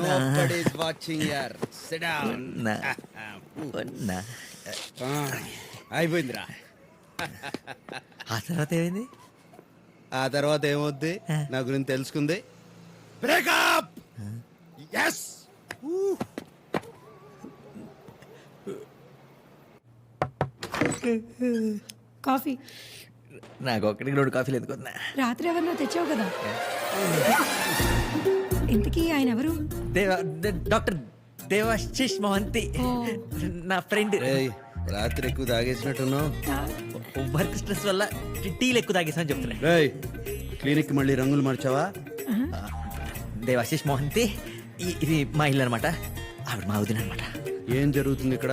Nobody's watching here. Sit down. అయిపోయిందిరా. ఆ తర్వాత ఏమైంది? ఆ తర్వాత ఏమవుద్ది నా గురించి తెలుసుకుంది. బ్రేకప్. ఎస్. కాఫీ. నాకు ఒకటికి 2 కాఫీలు ఎందుకు? రాత్రి ఎవరినో తెచ్చావు కదా. ఇంతకీ ఆయన ఎవరు? డాక్టర్ దేవాశిష్ మోహంతి, నా ఫ్రెండ్. రాత్రి ఎక్కువ తాగేసినట్టున్నావు. వర్క్ స్ట్రెస్ వల్ల టీలు ఎక్కువ తాగేసామని చెప్తున్నా. క్లినిక్ మళ్ళీ రంగులు మార్చావా? దేవాశిష్ మోహంతి, ఇది మా ఇల్లు అనమాట. ఆవిడ మా వదిన అనమాట. ఏం జరుగుతుంది ఇక్కడ?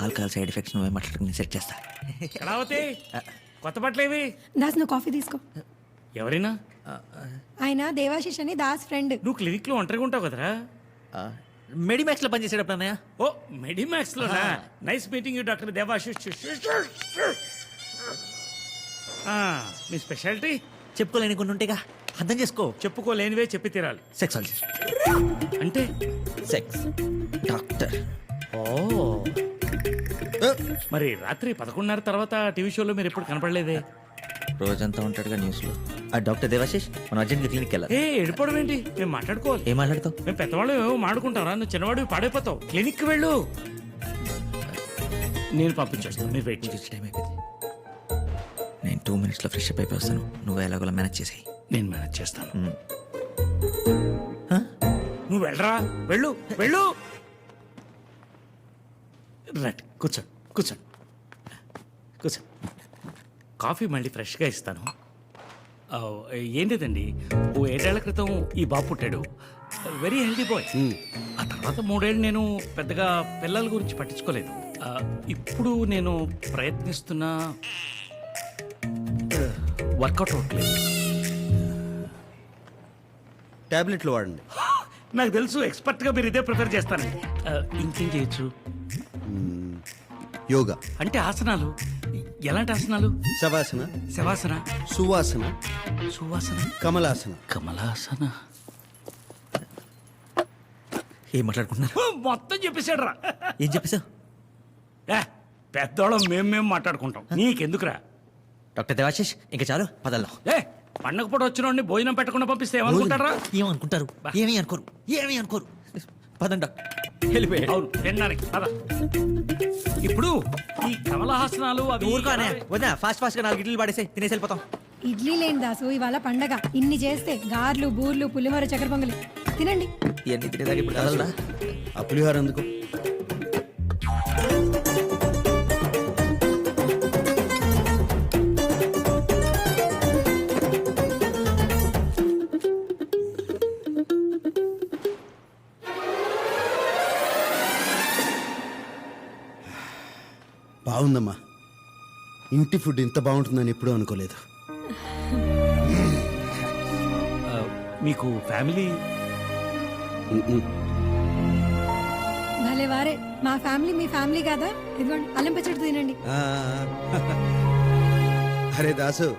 ఆల్కహాల్ సైడ్ ఎఫెక్ట్స్ నువ్వే మాట్లాడుకుని సెట్ చేస్తా. కొత్త బట్టలేవి? దాస్ నువ్వు కాఫీ తీసుకో. ఎవరైనా? ఆయన దేవాశిష్ అని దాస్ ఫ్రెండ్. నువ్వు క్లినిక్ లో ఒంటరిగా ఉంటావు కదరా? మెడిమాక్స్ లో పనిచేసేటప్పుడు అన్నయ్య. ఓ మెడిమాక్స్ లో. Nice meeting you doctor Debasish. Me speciality? చెప్పుకోలేని కొన్ని ఉంటాయిగా, అర్థం చేసుకో. చెప్పుకోలేనివే చెప్పి తీరాలి. సెక్సాలజిస్ట్ అంటే సెక్స్ డాక్టర్. ఓ మరి రాత్రి 11:30 తర్వాత టీవీ షోలో మీరు ఎప్పుడు కనపడలేదే? రోజంతా ఉంటాడుగా న్యూస్ లో. ఆ డాక్టర్ దేవాశిష్ మనం అర్జెంట్ క్లినిక్ వెళ్ళాలి. వెళ్ళిపోవడం ఏంటి? మేము మాట్లాడుకోవాలి. ఏం మాట్లాడతావు? మేము పెద్దవాళ్ళు ఏమో మాడుకుంటారా? నువ్వు చిన్నవాడివి పాడైపోతావు. క్లినిక్ వెళ్ళు. నేను పంపించేస్తాను, మీరు వెయిట్ చేసి. టైం అయిపోయింది. నేను 2 minutes లో ఫ్రెష్ అప్ అయిపోయి వస్తాను. నువ్వు ఎలాగోలా మేనేజ్ చేసేయి. నేను మేనేజ్ చేస్తాను. నువ్వు వెళ్ళరా, వెళ్ళు వెళ్ళు. రైట్, కూర్చోండి కూర్చోండి కూర్చోండి. కాఫీ మళ్ళీ ఫ్రెష్గా ఇస్తాను. ఏం లేదండి, 7 ఏళ్ల క్రితం ఈ బాబు పుట్టాడు. Very healthy boy. ఆ తర్వాత 3 ఏళ్ళు నేను పెద్దగా పిల్లల గురించి పట్టించుకోలేదు. ఇప్పుడు నేను ప్రయత్నిస్తున్నా, వర్కౌట్ అవ్వట్లేదు. టాబ్లెట్లు వాడండి. నాకు తెలుసు, ఎక్స్పర్ట్గా మీరు ఇదే ప్రిఫర్ చేస్తానండి. ఇంకేం చేయొచ్చు? యోగా అంటే ఆసనాలు. ఎలాంటి ఆసనాలు? శవాసన, శవాసన, సువాసన, సువాసన, కమలాసన. కమలాసన. ఏం మాట్లాడుకుంటున్నారు? మొత్తం చెప్పేశాడు రా. ఏం చెప్పేశావు? పెద్దోళ్ళం మేము మాట్లాడుకుంటాం, నీకెందుకురా? డాక్టర్ దేవాశిష్, ఇంకా చాలు, పదల్లో. పండగ పూట వచ్చిన భోజనం పెట్టకుండా పంపిస్తే ఏమనుకుంటారా? ఏమనుకుంటారు? ఏమీ అనుకోరు, ఏమీ అనుకోరు. పదండి డాక్టర్, వెళ్ళిపోయాడు. అవును, తినడానికి పద. ఇప్పుడు ఈ కమలహాసనాలు అవి ఊరుకోనే వద్దా, ఫాస్ట్ గా 4 ఇడ్లీలు పడేసి తినేసి వెళ్ళిపోతాం. ఇడ్లీ లేని దాసు, ఇవాళ పండగ. ఇన్ని చేస్తే గార్లు, బూర్లు, పులిహోర, చక్కెర పొంగలి తినండి. ఇవన్నీ తినేదాకా ఇప్పుడు కదలదా? ఆ పులిహోర ఎందుకు? బాగుందమ్మా. ఇంటి ఫుడ్ ఇంత బాగుంటుందని ఎప్పుడూ అనుకోలేదు. మీకు ఫ్యామిలీ? భలే వారే, మా ఫ్యామిలీ మీ ఫ్యామిలీ కాదా? ఇదిగోండి అల్లం పచ్చడి తినండి. అరే దాసు,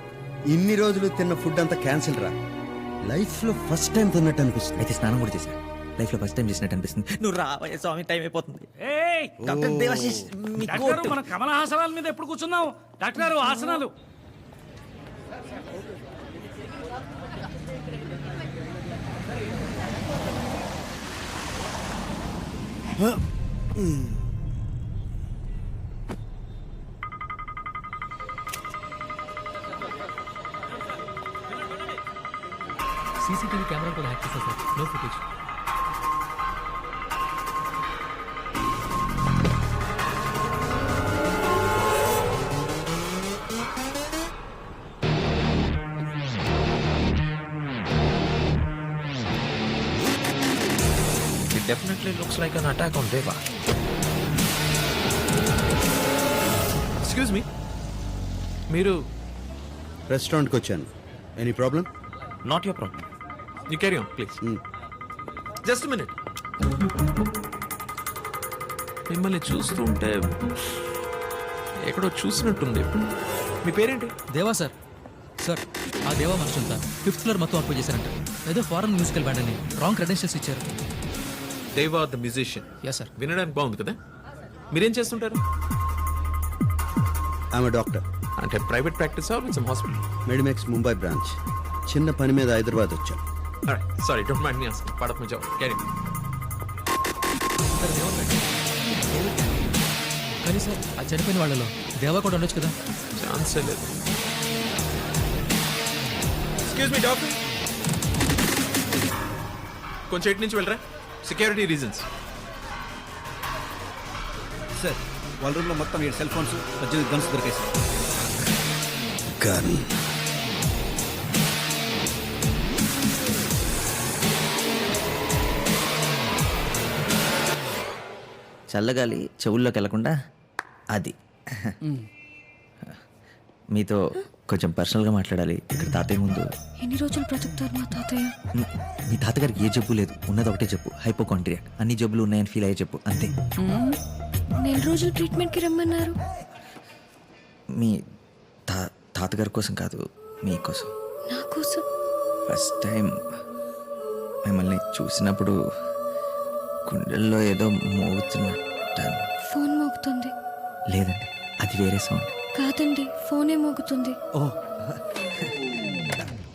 ఇన్ని రోజులు తిన్న ఫుడ్ అంతా క్యాన్సిల్ రా. లైఫ్ లో ఫస్ట్ టైం తిన్నట్టు అనిపిస్తుంది. అయితే స్నానం కూడా చేశా. లైఫ్ లో ఫస్ట్ టైం చేసినట్టు అనిపిస్తుంది. నువ్వు రావయ్య స్వామి, టైం అయిపోతుంది. డాక్టర్ దేవాశిష్, మన కమలహాసనాల మీద ఎప్పుడు కూర్చున్నావు? డాక్టర్ గారు, ఆసనాలు. సీసీటీవీ కెమెరా కూడా హ్యాక్ చేశారు sir. No footage. It definitely looks like an attack on Deva. Excuse me. మీరు రెస్టారెంట్కి వచ్చాను. Any problem? Not your problem. You carry on, please. Just a minute. మిమ్మల్ని చూస్తుంటే ఎక్కడో చూసినట్టుంది. మీ పేరేంటి? దేవా సార్. సార్, ఆ దేవా మనుషులంతా 5th ఫ్లోర్ మొత్తం అప్పు చేశారంట. ఏదో ఫారెన్ మ్యూజికల్ బ్యాండ్ అని రాంగ్ క్రెడెన్షియల్స్ ఇచ్చారు. దేవా ద మ్యూజిషియన్. Yes sir. వినడానికి బాగుంది కదా. మీరేం చేస్తుంటారు? ఆమె డాక్టర్, అంటే private practice or with some hospital? మెడిమెక్స్ ముంబై బ్రాంచ్. చిన్న పని మీద హైదరాబాద్ వచ్చాం. Sorry, don't mind me asking. పడప్ మే జాओ. క్యారీ. కానీ సార్ ఆ చనిపోయిన వాళ్ళలో దేవా కూడా ఉండొచ్చు కదా. ఛాన్స్ లేదు. ఎక్స్క్యూజ్ మీ డాక్టర్, కొంచెం ఇటు నుంచి వెళ్ళరా. Security reasons. సార్ వాళ్ళ రూమ్లో మొత్తం 7 సెల్ ఫోన్స్ 18 గన్స్ దొరికాయి సార్. గన్. చల్లగాలి చెవుల్లోకి వెళ్లకుండా అది. మీతో కొంచెం పర్సనల్గా మాట్లాడాలి ఇక్కడ తాతయ్య ముందు. ఎన్ని రోజులు బ్రతుకుతారు మా తాతయ్య? మీ తాతగారికి ఏ జబ్బు లేదు, ఉన్నది ఒకటే చెప్పు, హైపోకాంట్రియా. అన్ని జబ్బులు ఉన్నాయని ఫీల్ అయ్యే చెప్పు, అంతే. నెల రోజులు ట్రీట్మెంట్కి రమ్మన్నారు. మీ తాతగారి కోసం కాదు, మీకోసం. నా కోసం? ఫస్ట్ టైం మిమ్మల్ని చూసినప్పుడు గుండెల్లో ఏదో మోగుతున్నట్టు. ఫోన్ మోగుతుంది. లేదండి, అది వేరే సౌండ్. కాదండి, ఫోనే మోగుతుంది. ఓ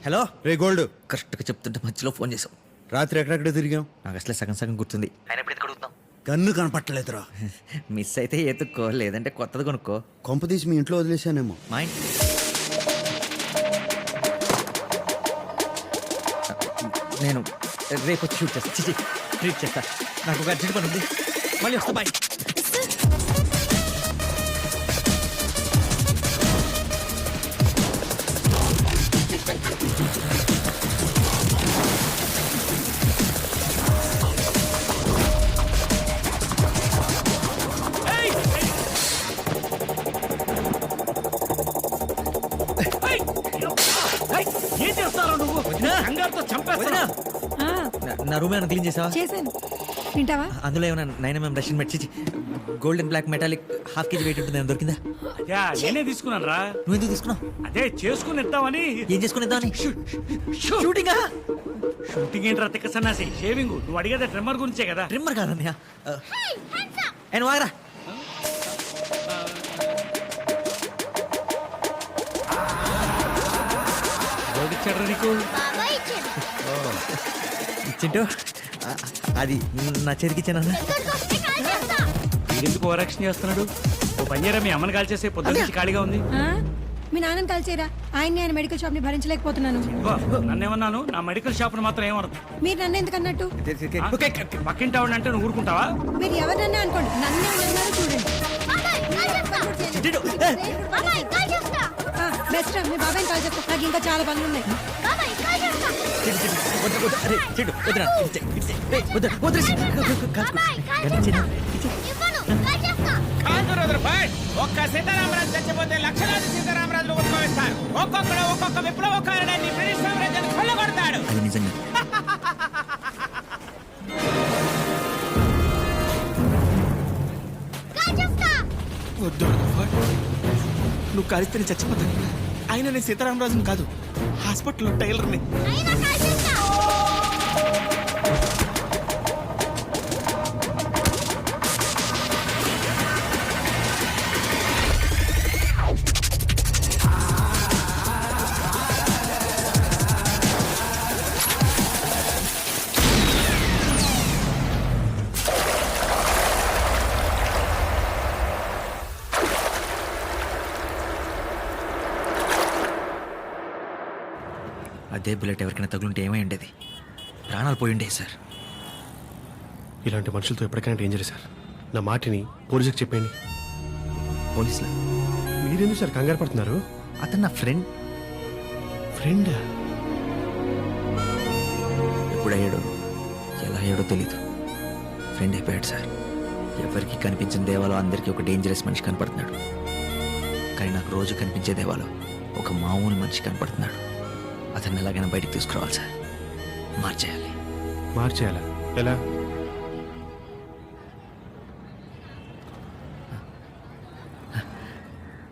హలో. రే గోల్డ్, కరెక్ట్గా చెప్తుంటే మధ్యలో ఫోన్ చేసాం. రాత్రి ఎక్కడెక్కడ తిరిగాం? నాకు అసలే సగం సగం గుర్తుంది. ఆయన ఎప్పుడు అడుగుతాం. గన్ను కనపట్టలేదురా. మిస్ అయితే ఎత్తుక్కో, లేదంటే కొత్తది కొనుక్కో. కొంపదీసి మీ ఇంట్లో వదిలేశానేమో. మా ఇంటి నేను రేపు వచ్చి షూట్ చేస్తా, ట్రీట్ చేస్తా. నాకు ఒక అర్జెంట్ పని ఉంది, మళ్ళీ వస్తా. బాయ్. ఏం చేస్తారో నువ్వు? కంగారుతో చంపేస్తున్నా. నా రూమ్ ఏమైనా క్లీన్ చేసావా? చేశాను. వింటావా? అందులో ఏమైనా 9mm రష్యన్ మెట్, golden black metallic half KG weight ఉంటుంది, దొరికిందా? యా, నేనే తీసుకున్నాను రా. నువ్వు ఎందుకు తీసుకున్నావు? అదే చేసుకుని ఇద్దామని. ఏం చేసుకునేద్దామని? షూటింగా? షూటింగ్ ఏంట్రా తిక్క సన్నాసి? షేవింగ్. నువ్వు అడిగేది ట్రిమ్మర్ గురించే కదా. ట్రిమ్మర్ కాదన్నయ్య. నువ్వు ఆగరా. ఎవడిచ్చాడ్రా నీకు? ఇచ్చింటూ అది నా చేతికి ఇచ్చానన్నా. వీడెందుకు ఓవరాక్షన్ చేస్తున్నాడు? ఓ పని చేయరా, మీ అమ్మని కాల్ చేసే పొద్దున్న నుంచి ఖాళీగా ఉంది. ఆ? మీ నాన్నని కలిసేరా? ఆయన్ని ఆయన మెడికల్ షాప్ ని భరించలేకపోతున్నాను. నన్నేమన్నాను? నా మెడికల్ షాప్ మాత్రం ఏమనదు. మీరు నన్ను ఎందుకు అన్నట్టు? పక్కింటి ఆవిడ అంటే నువ్వు ఊరుకుంటావా? మీరు ఎవరినన్నా అనుకోండి, నన్నే అన్నారు చూడండి. బెస్ట్ మీ బాబాయ్ని కాల్ చెప్తా, నాకు ఇంకా చాలా పనులు ఉన్నాయి. ఒక్క సీతారామరాజు చచ్చిపోతే లక్షలాది సీతారామరాజులు ఉద్భవిస్తారు. ఒక్కొక్కడు ఒక్కొక్క విప్లవకారుడాన్ని బ్రిటిష్ సామ్రాజ్యాన్ని కొల్లగొడతాడు. అది నిజంగా. నువ్వు కలిస్తే నేను చచ్చిపోతాను. అయినా నేను సీతారామరాజుని కాదు, హాస్పిటల్లో టైలర్ని. అదే బుల్లెట్ ఎవరికైనా తగులుంటే ఏమై ఉండేది? ప్రాణాలు పోయి ఉండేవి సార్. ఇలాంటి మనుషులతో ఎప్పటికైనా డేంజర్ సార్. నా మాటిని పోలీసులకు చెప్పండి. పోలీసులు? మీరెందుకు సార్ కంగారు పడుతున్నారు? అతను నా ఫ్రెండ్. ఫ్రెండ్ ఎప్పుడయ్యాడో ఎలా అయ్యాడో తెలీదు. ఫ్రెండ్ అయిపోయాడు సార్. ఎవరికి కనిపించిన దేవాలో అందరికీ ఒక డేంజరస్ మనిషి కనపడుతున్నాడు. కానీ నాకు రోజు కనిపించే దేవాలో ఒక మామూలు మనిషి కనపడుతున్నాడు. అతన్ని ఎలాగైనా బయటికి తీసుకురావాలి సార్. మార్చేయాలి. మార్చేయాలా? ఎలా?